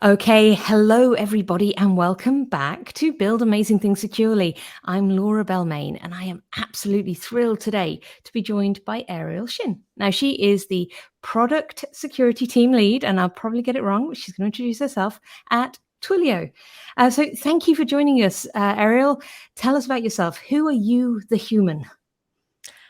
Okay, hello everybody, and welcome back to Build Amazing Things Securely. I'm Laura Belmain, and I am absolutely thrilled today to be joined by Ariel Shin. Now, she is the Product Security Team Lead, and I'll probably get it wrong, but she's going to introduce herself at Twillio. So thank you for joining us, Ariel. Tell us about yourself. Who are you, the human?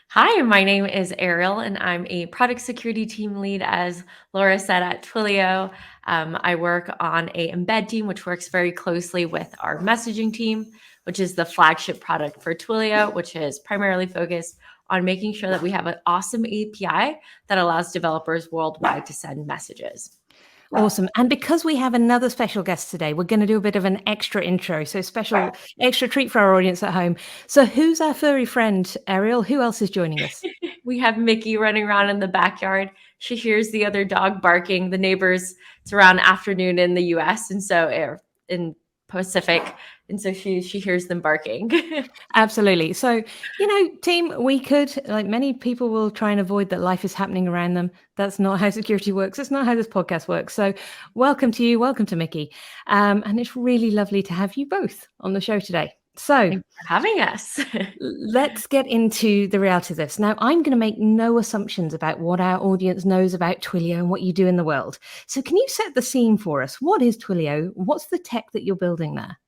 Hi, my name is Ariel, and I'm a product security team lead, as Laura said, at Twillio. I work on a embed team, which works very closely with our messaging team, which is the flagship product for Twillio, which is primarily focused on making sure that we have an awesome API that allows developers worldwide to send messages. Awesome. And because we have another special guest today, we're going to do a bit of an extra intro. So special extra treat for our audience at home. So who's our furry friend, Ariel? Who else is joining us? We have Mickey running around in the backyard. She hears the other dog barking. The neighbors, it's around afternoon in the US, and so in Pacific, and so she hears them barking. Absolutely. So, team, we could, like many people will try and avoid that life is happening around them. That's not how security works. It's not how this podcast works. So welcome to you. Welcome to Mickey. And it's really lovely to have you both on the show today. So Thanks for having us. let's get into the reality of this. Now, I'm going to make no assumptions about what our audience knows about Twilio and what you do in the world. So can you set the scene for us? What is Twilio? What's the tech that you're building there?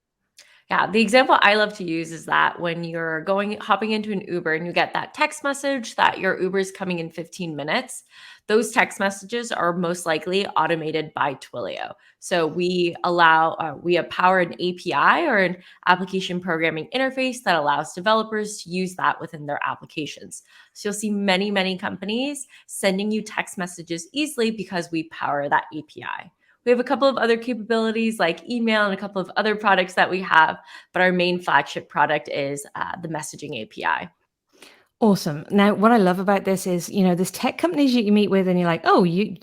Yeah, the example I love to use is that when you're hopping into an Uber and you get that text message that your Uber is coming in 15 minutes, those text messages are most likely automated by Twilio. So we power an API or an application programming interface that allows developers to use that within their applications. So you'll see many, many companies sending you text messages easily because we power that API. We have a couple of other capabilities like email and a couple of other products that we have, but our main flagship product is the messaging API. Awesome. Now, what I love about this is, there's tech companies you meet with and you're like, oh, you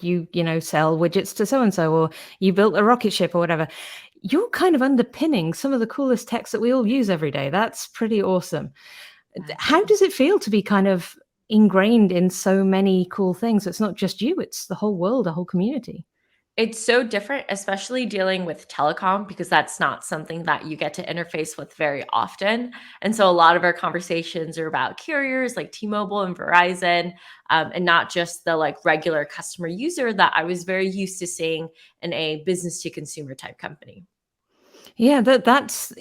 sell widgets to so-and-so, or you built a rocket ship or whatever. You're kind of underpinning some of the coolest techs that we all use every day. That's pretty awesome. How does it feel to be kind of ingrained in so many cool things? It's not just you, it's the whole world, a whole community. It's so different, especially dealing with telecom, because that's not something that you get to interface with very often. And so a lot of our conversations are about carriers like T-Mobile and Verizon, and not just the like regular customer user that I was very used to seeing in a business to consumer type company. Yeah, that's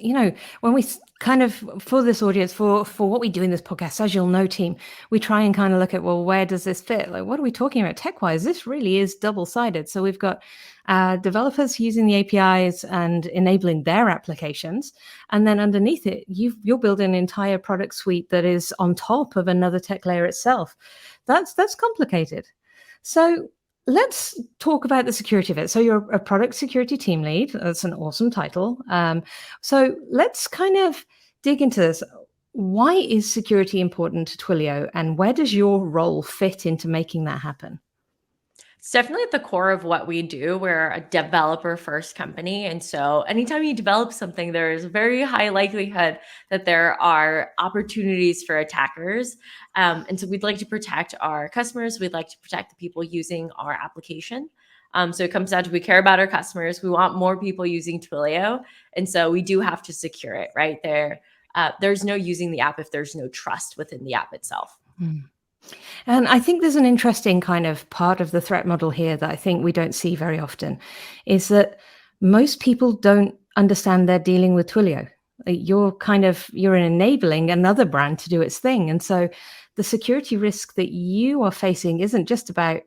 when we kind of for this audience for what we do in this podcast, as you'll know, team, we try and kind of look at, well, where does this fit? Like, what are we talking about tech wise? This really is double sided. So we've got developers using the APIs and enabling their applications, and then underneath it, you're building an entire product suite that is on top of another tech layer itself. That's complicated. So let's talk about the security of it. So you're a product security team lead. That's an awesome title. So let's kind of dig into this. Why is security important to Twilio, and where does your role fit into making that happen? It's definitely at the core of what we do. We're a developer first company. And so anytime you develop something, there's a very high likelihood that there are opportunities for attackers. And so we'd like to protect our customers. We'd like to protect the people using our application. So it comes down to we care about our customers. We want more people using Twilio. And so we do have to secure it, right? There's no using the app if there's no trust within the app itself. Hmm. And I think there's an interesting kind of part of the threat model here that I think we don't see very often, is that most people don't understand they're dealing with Twilio. You're enabling another brand to do its thing. And so the security risk that you are facing isn't just about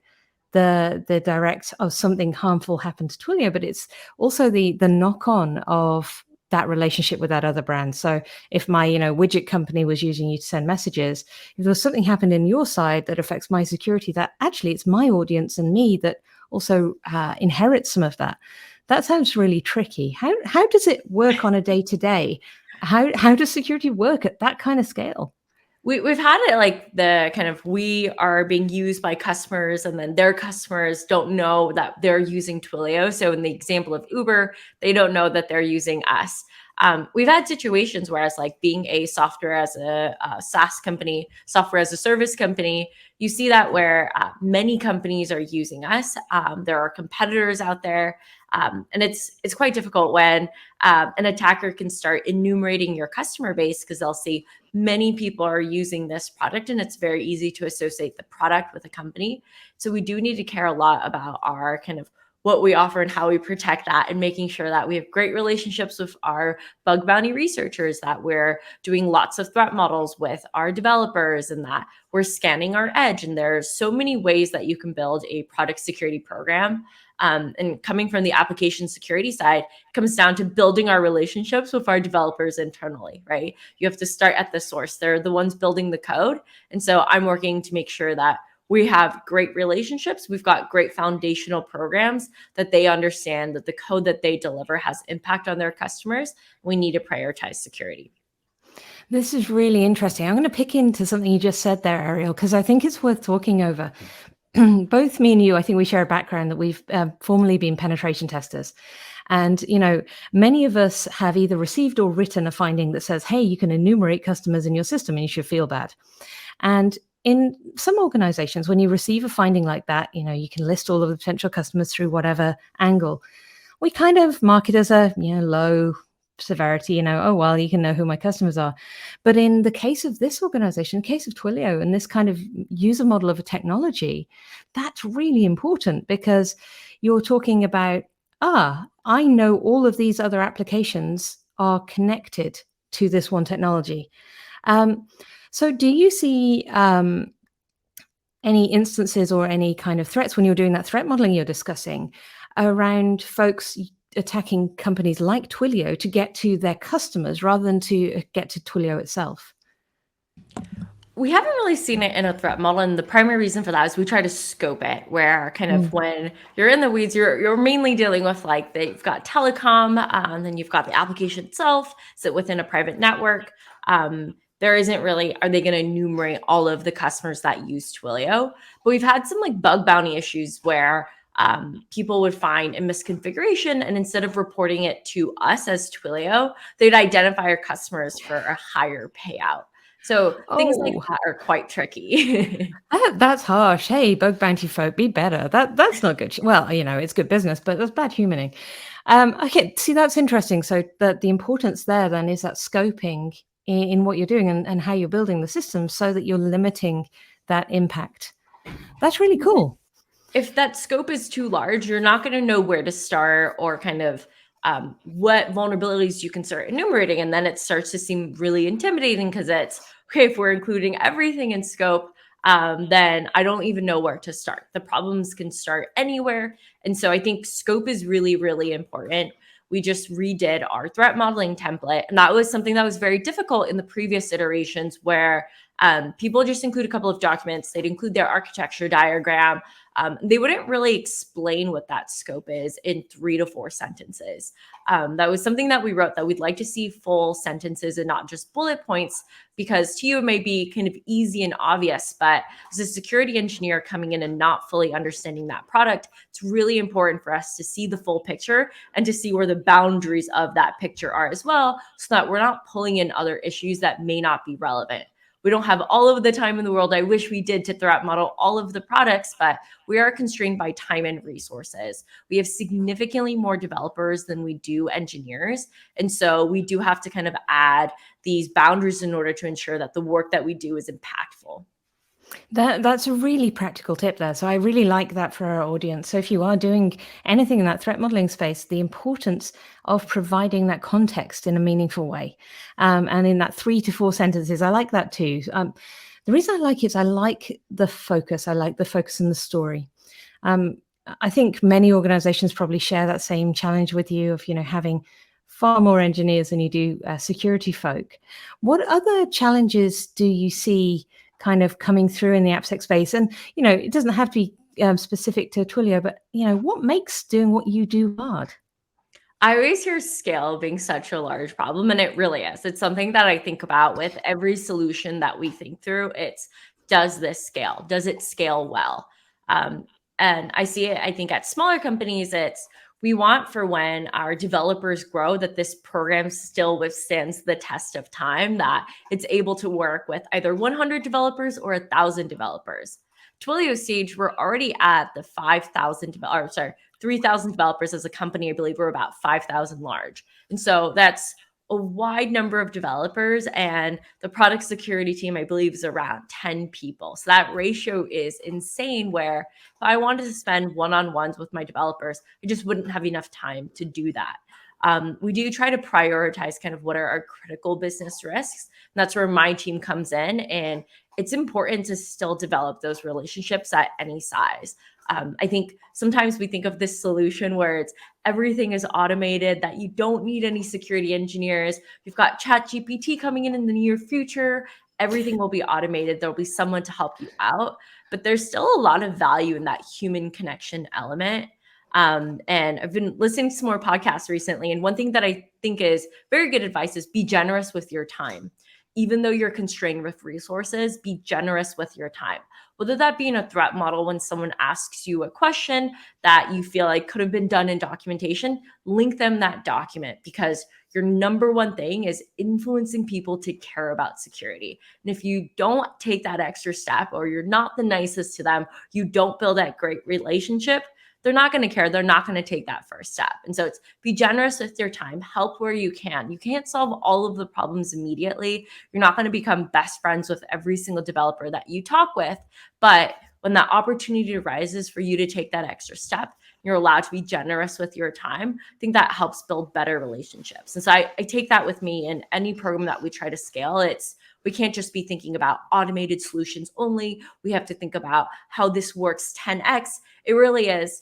the direct, oh, something harmful happened to Twilio, but it's also the knock-on of that relationship with that other brand. So if my, widget company was using you to send messages, if there was something happened in your side that affects my security, that actually it's my audience and me that also inherits some of that. That sounds really tricky. How does it work on a day-to-day? How does security work at that kind of scale? We've had it like the kind of we are being used by customers and then their customers don't know that they're using Twilio. So in the example of Uber, they don't know that they're using us. We've had situations where, as like being a software as a SaaS company, software as a service company, you see that where many companies are using us. There are competitors out there, and it's quite difficult when an attacker can start enumerating your customer base, because they'll see many people are using this product, and it's very easy to associate the product with a company. So we do need to care a lot about our kind of what we offer and how we protect that, and making sure that we have great relationships with our bug bounty researchers, that we're doing lots of threat models with our developers, and that we're scanning our edge. And there's so many ways that you can build a product security program. And coming from the application security side, it comes down to building our relationships with our developers internally, right? You have to start at the source. They're the ones building the code. And so I'm working to make sure that we have great relationships. We've got great foundational programs that they understand that the code that they deliver has impact on their customers. We need to prioritize security. This is really interesting. I'm going to pick into something you just said there, Ariel, because I think it's worth talking over. Both me and you, I think we share a background that we've formerly been penetration testers. And, many of us have either received or written a finding that says, hey, you can enumerate customers in your system and you should feel bad. And in some organizations, when you receive a finding like that, you can list all of the potential customers through whatever angle. We kind of mark it as a low severity, oh, well, you can know who my customers are. But in the case of this organization, the case of Twillio and this kind of user model of a technology, that's really important, because you're talking about, I know all of these other applications are connected to this one technology. So do you see any instances or any kind of threats when you're doing that threat modeling you're discussing around folks attacking companies like Twillio to get to their customers rather than to get to Twillio itself? We haven't really seen it in a threat model, and the primary reason for that is we try to scope it, where kind of when you're in the weeds, you're mainly dealing with like you've got telecom, then you've got the application itself sit within a private network. There isn't really, are they going to enumerate all of the customers that use Twilio? But we've had some like bug bounty issues where people would find a misconfiguration, and instead of reporting it to us as Twilio, they'd identify our customers for a higher payout. So things like that are quite tricky. That's harsh. Hey, bug bounty folk, be better. That's not good. Well, it's good business, but that's bad humaning. Okay, see, that's interesting. So the importance there then is that scoping in what you're doing and how you're building the system so that you're limiting that impact. That's really cool. If that scope is too large, you're not going to know where to start, or kind of what vulnerabilities you can start enumerating. And then it starts to seem really intimidating, because it's, okay, if we're including everything in scope, then I don't even know where to start. The problems can start anywhere. And so I think scope is really, really important. We just redid our threat modeling template. And that was something that was very difficult in the previous iterations, where people just include a couple of documents. They'd include their architecture diagram. They wouldn't really explain what that scope is in 3 to 4 sentences. That was something that we wrote, that we'd like to see full sentences and not just bullet points, because to you it may be kind of easy and obvious, but as a security engineer coming in and not fully understanding that product, it's really important for us to see the full picture and to see where the boundaries of that picture are as well, so that we're not pulling in other issues that may not be relevant. We don't have all of the time in the world. I wish we did, to threat model all of the products, but we are constrained by time and resources. We have significantly more developers than we do engineers. And so we do have to kind of add these boundaries in order to ensure that the work that we do is impactful. That's a really practical tip there. So I really like that for our audience. So if you are doing anything in that threat modeling space, the importance of providing that context in a meaningful way, and in that 3 to 4 sentences, I like that too. The reason I like it is I like the focus. I like the focus in the story. I think many organizations probably share that same challenge with you of having far more engineers than you do security folk. What other challenges do you see kind of coming through in the AppSec space? And, it doesn't have to be specific to Twilio, but, what makes doing what you do hard? I always hear scale being such a large problem, and it really is. It's something that I think about with every solution that we think through. It's, does this scale? Does it scale well? And I see it, I think, at smaller companies, it's, We want for when our developers grow that this program still withstands the test of time, that it's able to work with either 100 developers or 1,000 developers. Twilio stage, we're already at the 3,000 developers as a company. I believe we're about 5,000 large. And so that's a wide number of developers, and the product security team, I believe, is around 10 people. So that ratio is insane, where if I wanted to spend one-on-ones with my developers, I just wouldn't have enough time to do that. We do try to prioritize kind of what are our critical business risks. And that's where my team comes in. And it's important to still develop those relationships at any size. I think sometimes we think of this solution where it's everything is automated, that you don't need any security engineers. You've got ChatGPT coming in the near future. Everything will be automated. There'll be someone to help you out. But there's still a lot of value in that human connection element. And I've been listening to some more podcasts recently. And one thing that I think is very good advice is be generous with your time. Even though you're constrained with resources, be generous with your time. Whether that be in a threat model, when someone asks you a question that you feel like could have been done in documentation, link them that document, because your number one thing is influencing people to care about security. And if you don't take that extra step, or you're not the nicest to them, you don't build that great relationship, they're not going to care. They're not going to take that first step. And so it's be generous with your time, help where you can. You can't solve all of the problems immediately. You're not going to become best friends with every single developer that you talk with. But when that opportunity arises for you to take that extra step, you're allowed to be generous with your time. I think that helps build better relationships. And so I take that with me in any program that we try to scale. We can't just be thinking about automated solutions only. We have to think about how this works 10x. It really is.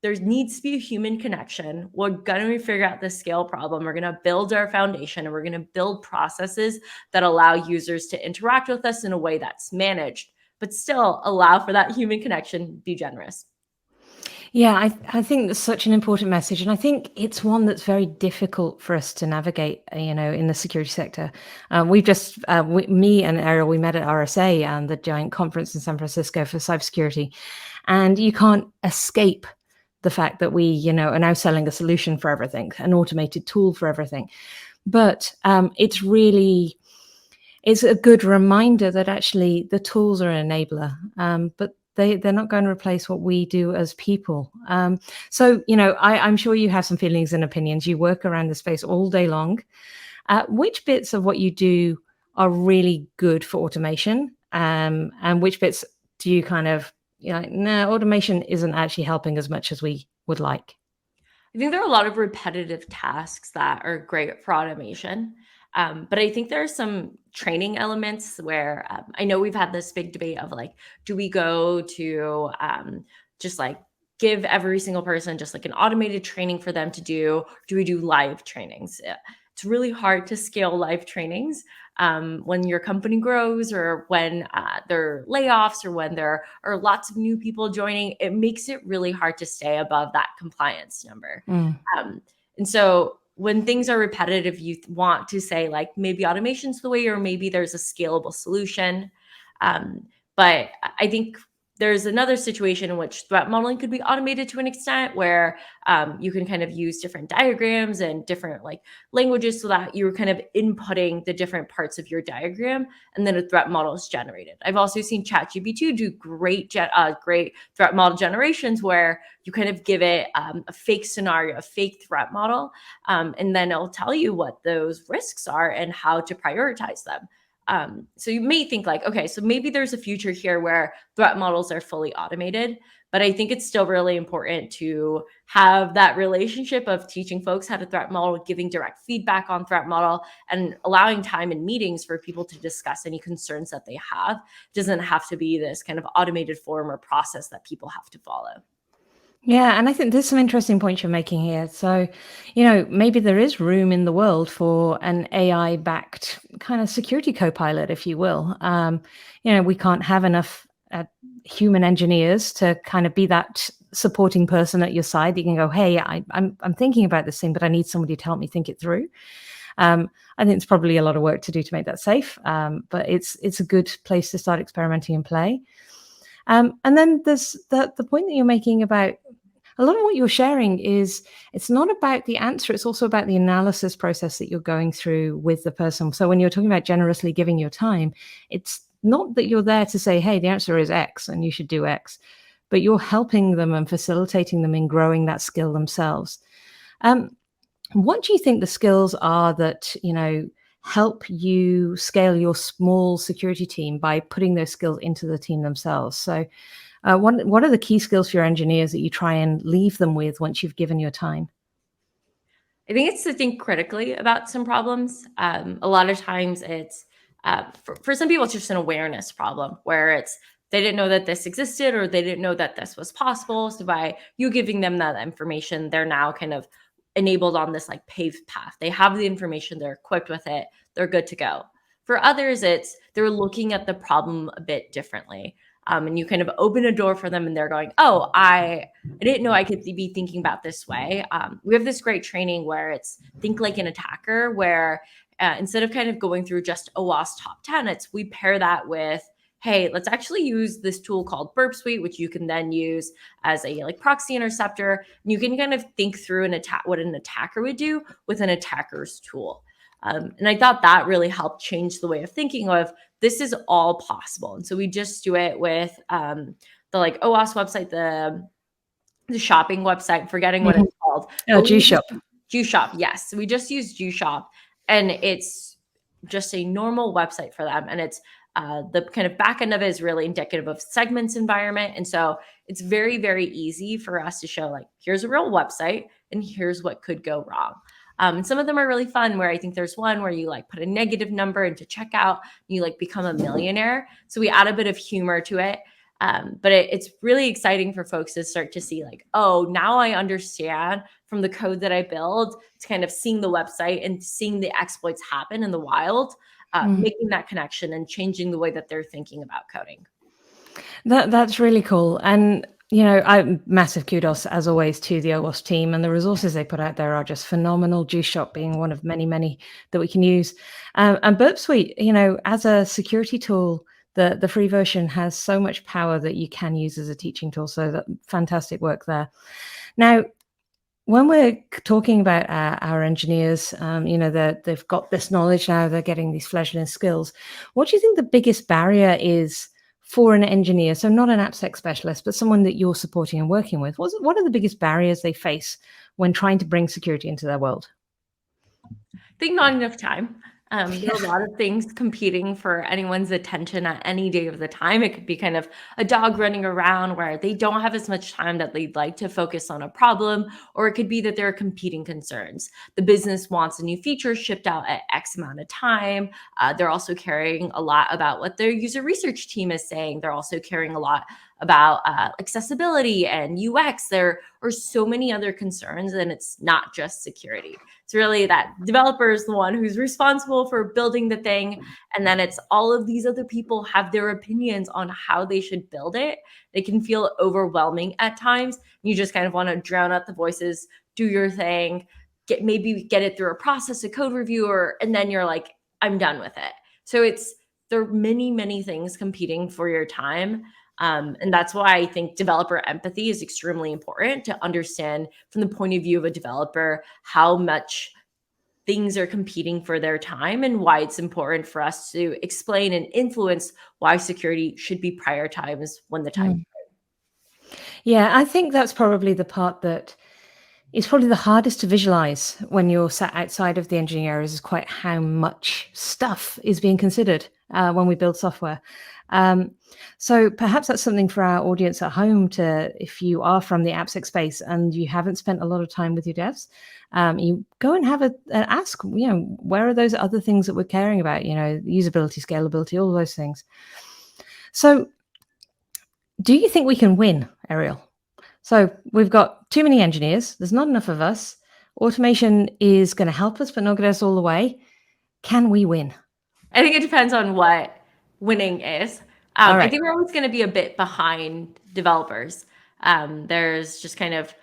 There needs to be a human connection. We're going to figure out the scale problem. We're going to build our foundation, and we're going to build processes that allow users to interact with us in a way that's managed, but still allow for that human connection. Be generous. Yeah, I think that's such an important message. And I think it's one that's very difficult for us to navigate, in the security sector. Me and Ariel, we met at RSA, and the giant conference in San Francisco for cybersecurity. And you can't escape the fact that we, are now selling a solution for everything, an automated tool for everything. But it's a good reminder that actually the tools are an enabler, but they're not going to replace what we do as people. So, I'm sure you have some feelings and opinions. You work around the space all day long. Which bits of what you do are really good for automation? And which bits do you kind of, no, automation isn't actually helping as much as we would like? I think there are a lot of repetitive tasks that are great for automation. But I think there are some training elements where I know we've had this big debate of like, do we go to just like give every single person just like an automated training for them to do? Do we do live trainings? It's really hard to scale live trainings when your company grows, or when there are layoffs, or when there are lots of new people joining. It makes it really hard to stay above that compliance number. And so when things are repetitive, you want to say like, maybe automation's the way, or maybe there's a scalable solution. But I think there's another situation in which threat modeling could be automated to an extent, where you can kind of use different diagrams and different like languages, so that you're kind of inputting the different parts of your diagram, and then a threat model is generated. I've also seen ChatGPT do great threat model generations, where you kind of give it a fake scenario, a fake threat model, and then it'll tell you what those risks are and how to prioritize them. So you may think like, okay, so maybe there's a future here where threat models are fully automated, but I think it's still really important to have that relationship of teaching folks how to threat model, giving direct feedback on threat model, and allowing time in meetings for people to discuss any concerns that they have. It doesn't have to be this kind of automated form or process that people have to follow. Yeah, and I think there's some interesting points you're making here. So, maybe there is room in the world for an AI-backed kind of security co-pilot, if you will. We can't have enough human engineers to kind of be that supporting person at your side. You can go, hey, I'm thinking about this thing, but I need somebody to help me think it through. I think it's probably a lot of work to do to make that safe, but it's a good place to start experimenting and play. And then there's the point that you're making about, a lot of what you're sharing is it's not about the answer, it's also about the analysis process that you're going through with the person. So when you're talking about generously giving your time, it's not that you're there to say, hey, the answer is X and you should do X, but you're helping them and facilitating them in growing that skill themselves. What do you think the skills are that, help you scale your small security team by putting those skills into the team themselves? So what are the key skills for your engineers that you try and leave them with once you've given your time? I think it's to think critically about some problems. A lot of times it's for some people it's just an awareness problem where it's they didn't know that this existed or they didn't know that this was possible. So by you giving them that information, they're now kind of enabled on this like paved path. They have the information, they're equipped with it, they're good to go. For others, it's they're looking at the problem a bit differently. And you kind of open a door for them and they're going, oh, I didn't know I could be thinking about this way. We have this great training where it's think like an attacker, where instead of kind of going through just OWASP top 10, it's we pair that with, hey, let's actually use this tool called Burp Suite, which you can then use as a like proxy interceptor. And you can kind of think through an attack, what an attacker would do with an attacker's tool. And I thought that really helped change the way of thinking of this is all possible. And so we just do it with the like OWASP website, the shopping website, forgetting what Mhm. it's called. Oh, But we G-Shop. G-Shop, yes. We just use G-Shop and it's just a normal website for them. And it's the kind of back end of it is really indicative of segments environment. And so it's very, very easy for us to show like, here's a real website and here's what could go wrong. And some of them are really fun where I think there's one where you like put a negative number into checkout, and you like become a millionaire. So we add a bit of humor to it. But it's really exciting for folks to start to see like, oh, now I understand from the code that I build to kind of seeing the website and seeing the exploits happen in the wild, making that connection and changing the way that they're thinking about coding. That's really cool. And I massive kudos as always to the OWASP team, and the resources they put out there are just phenomenal. G-Shop being one of many, many that we can use. And Burp Suite, as a security tool, the free version has so much power that you can use as a teaching tool. So that fantastic work there. Now, when we're talking about our engineers, they've got this knowledge now, they're getting these fledgling skills. What do you think the biggest barrier is for an engineer? So not an AppSec specialist, but someone that you're supporting and working with. What are the biggest barriers they face when trying to bring security into their world? I think not enough time. There are a lot of things competing for anyone's attention at any day of the time. It could be kind of a dog running around where they don't have as much time that they'd like to focus on a problem, or it could be that there are competing concerns. The business wants a new feature shipped out at X amount of time. They're also caring a lot about what their user research team is saying. They're also caring a lot about accessibility and UX. There are so many other concerns, and it's not just security. It's really that developer is the one who's responsible for building the thing. And then it's all of these other people have their opinions on how they should build it. They can feel overwhelming at times. You just kind of want to drown out the voices, do your thing, maybe get it through a process, a code review, and then you're like, I'm done with it. So there are many, many things competing for your time. And that's why I think developer empathy is extremely important to understand from the point of view of a developer how much things are competing for their time and why it's important for us to explain and influence why security should be prioritized when the time. Mm. Yeah, I think that's probably the part that is probably the hardest to visualize when you're sat outside of the engineering areas, is quite how much stuff is being considered when we build software. So perhaps that's something for our audience at home to, if you are from the AppSec space and you haven't spent a lot of time with your devs, you go and have an ask, where are those other things that we're caring about, usability, scalability, all those things. So do you think we can win, Ariel? So we've got too many engineers. There's not enough of us. Automation is going to help us, but not get us all the way. Can we win? I think it depends on what winning is. All right. I think we're always going to be a bit behind developers. There's just kind of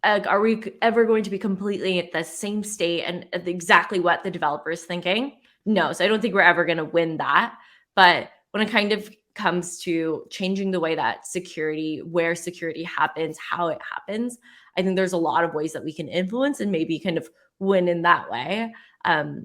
are we ever going to be completely at the same state and exactly what the developer is thinking? No. So I don't think we're ever going to win that. But when it kind of comes to changing the way that security, where security happens, how it happens. I think there's a lot of ways that we can influence and maybe kind of win in that way.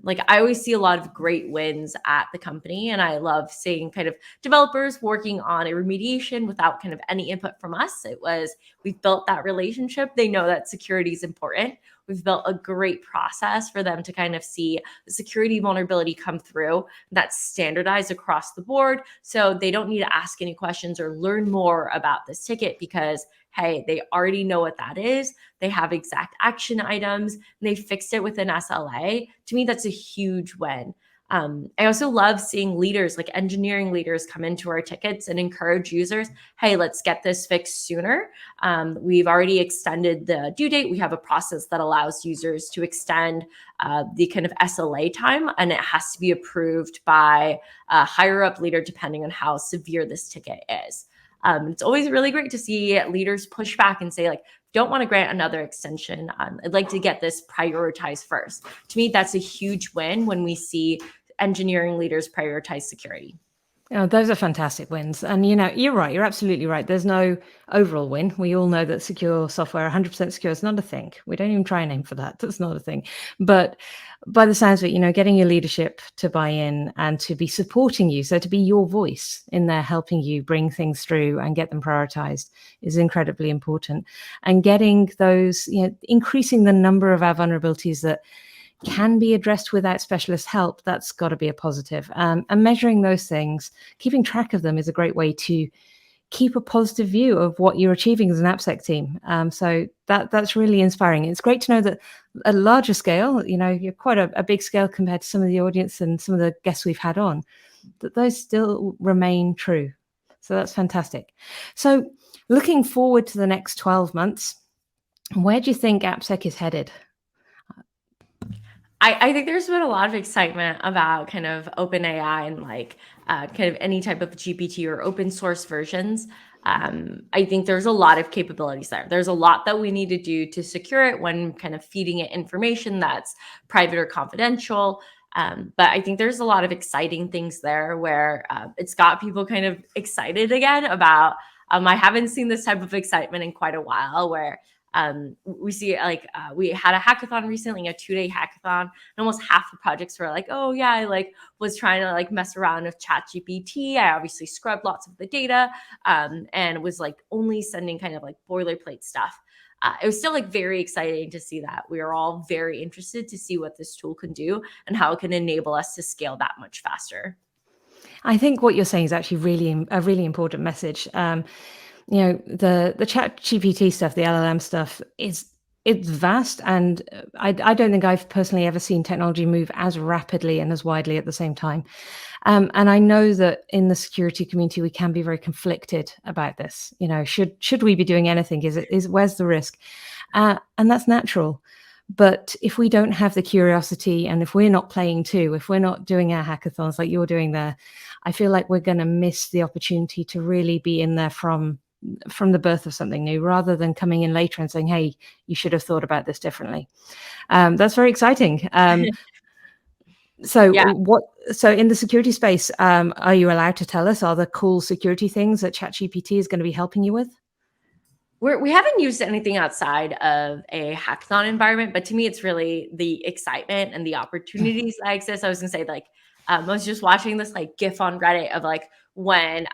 Like I always see a lot of great wins at the company, and I love seeing kind of developers working on a remediation without kind of any input from us. It was, we've built that relationship. They know that security is important. We've built a great process for them to kind of see the security vulnerability come through that's standardized across the board. So they don't need to ask any questions or learn more about this ticket because, hey, they already know what that is. They have exact action items and they fixed it with an SLA. To me, that's a huge win. I also love seeing leaders, like engineering leaders, come into our tickets and encourage users, hey, let's get this fixed sooner. We've already extended the due date. We have a process that allows users to extend the kind of SLA time, and it has to be approved by a higher up leader depending on how severe this ticket is. It's always really great to see leaders push back and say, like, don't want to grant another extension. I'd like to get this prioritized first. To me, that's a huge win when we see engineering leaders prioritize security. Oh, those are fantastic wins. And, you're right. You're absolutely right. There's no overall win. We all know that secure software, 100% secure, is not a thing. We don't even try and aim for that. That's not a thing. But by the sounds of it, getting your leadership to buy in and to be supporting you, so to be your voice in there, helping you bring things through and get them prioritized, is incredibly important. And getting those, increasing the number of our vulnerabilities that can be addressed without specialist help, that's got to be a positive. And measuring those things, keeping track of them, is a great way to keep a positive view of what you're achieving as an AppSec team. So that's really inspiring. It's great to know that at a larger scale, you're quite a big scale compared to some of the audience and some of the guests we've had on, that those still remain true. So that's fantastic. So looking forward to the next 12 months, where do you think AppSec is headed? I think there's been a lot of excitement about kind of OpenAI and like kind of any type of GPT or open source versions. I think there's a lot of capabilities there. There's a lot that we need to do to secure it when kind of feeding it information that's private or confidential. But I think there's a lot of exciting things there where it's got people kind of excited again about, I haven't seen this type of excitement in quite a while, where we see like we had a hackathon recently, a 2-day hackathon, and almost half the projects were like, oh yeah, I like was trying to like mess around with ChatGPT. I obviously scrubbed lots of the data and was like only sending kind of like boilerplate stuff. It was still like very exciting to see that. We are all very interested to see what this tool can do and how it can enable us to scale that much faster. I think what you're saying is actually really a really important message. The chat GPT stuff, the LLM stuff, it's vast, and I don't think I've personally ever seen technology move as rapidly and as widely at the same time. And I know that in the security community we can be very conflicted about this. Should we be doing anything? Where's the risk? And that's natural. But if we don't have the curiosity, and if we're not playing too, if we're not doing our hackathons like you're doing there, I feel like we're going to miss the opportunity to really be in there from the birth of something new, rather than coming in later and saying, hey, you should have thought about this differently. That's very exciting. So Yeah. So in the security space, are you allowed to tell us, are there cool security things that ChatGPT is going to be helping you with? We haven't used anything outside of a hackathon environment, but to me, it's really the excitement and the opportunities that exist. I was gonna say, like, I was just watching this like GIF on Reddit of like when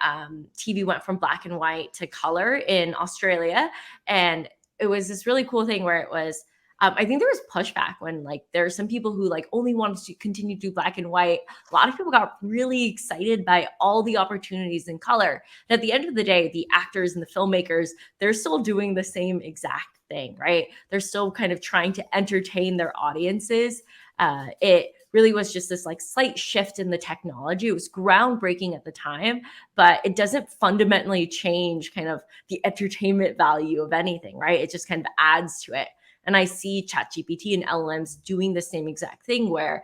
TV went from black and white to color in Australia, and it was this really cool thing where it was. I think there was pushback when like there are some people who like only wanted to continue to do black and white. A lot of people got really excited by all the opportunities in color. And at the end of the day, the actors and the filmmakers, they're still doing the same exact thing, right? They're still kind of trying to entertain their audiences. It really was just this like slight shift in the technology. It was groundbreaking at the time, but it doesn't fundamentally change kind of the entertainment value of anything, right? It just kind of adds to it. And I see ChatGPT and LLMs doing the same exact thing where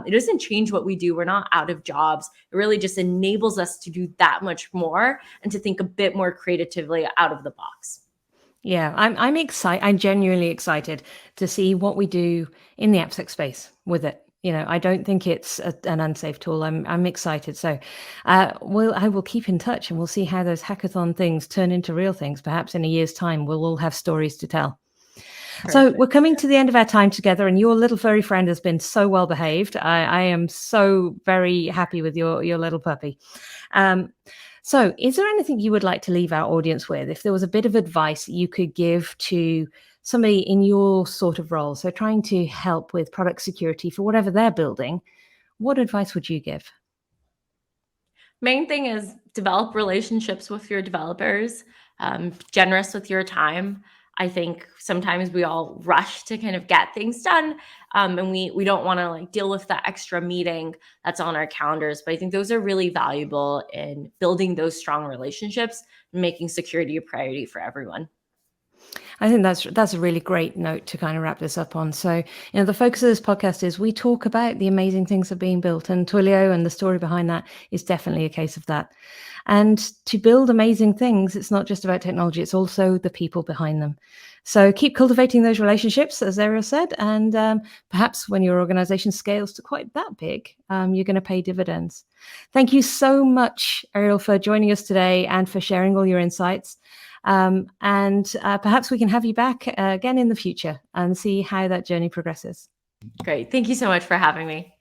it doesn't change what we do. We're not out of jobs. It really just enables us to do that much more and to think a bit more creatively out of the box. Yeah, I'm excited. I'm genuinely excited to see what we do in the AppSec space with it. I don't think it's an unsafe tool. I'm excited. So, I will keep in touch, and we'll see how those hackathon things turn into real things. Perhaps in a year's time, we'll all have stories to tell. So Perfect. we're coming to the end of our time together, and your little furry friend has been so well behaved. I am so very happy with your little puppy. So, is there anything you would like to leave our audience with? If there was a bit of advice you could give to somebody in your sort of role, so trying to help with product security for whatever they're building, what advice would you give? Main thing is develop relationships with your developers, generous with your time. I think sometimes we all rush to kind of get things done, and we don't want to like deal with that extra meeting that's on our calendars. But I think those are really valuable in building those strong relationships and making security a priority for everyone. I think that's a really great note to kind of wrap this up on. So, the focus of this podcast is we talk about the amazing things that are being built, and Twilio and the story behind that is definitely a case of that. And to build amazing things, it's not just about technology; it's also the people behind them. So keep cultivating those relationships, as Ariel said, and perhaps when your organization scales to quite that big, you're going to pay dividends. Thank you so much, Ariel, for joining us today and for sharing all your insights. And perhaps we can have you back again in the future and see how that journey progresses. Great. Thank you so much for having me.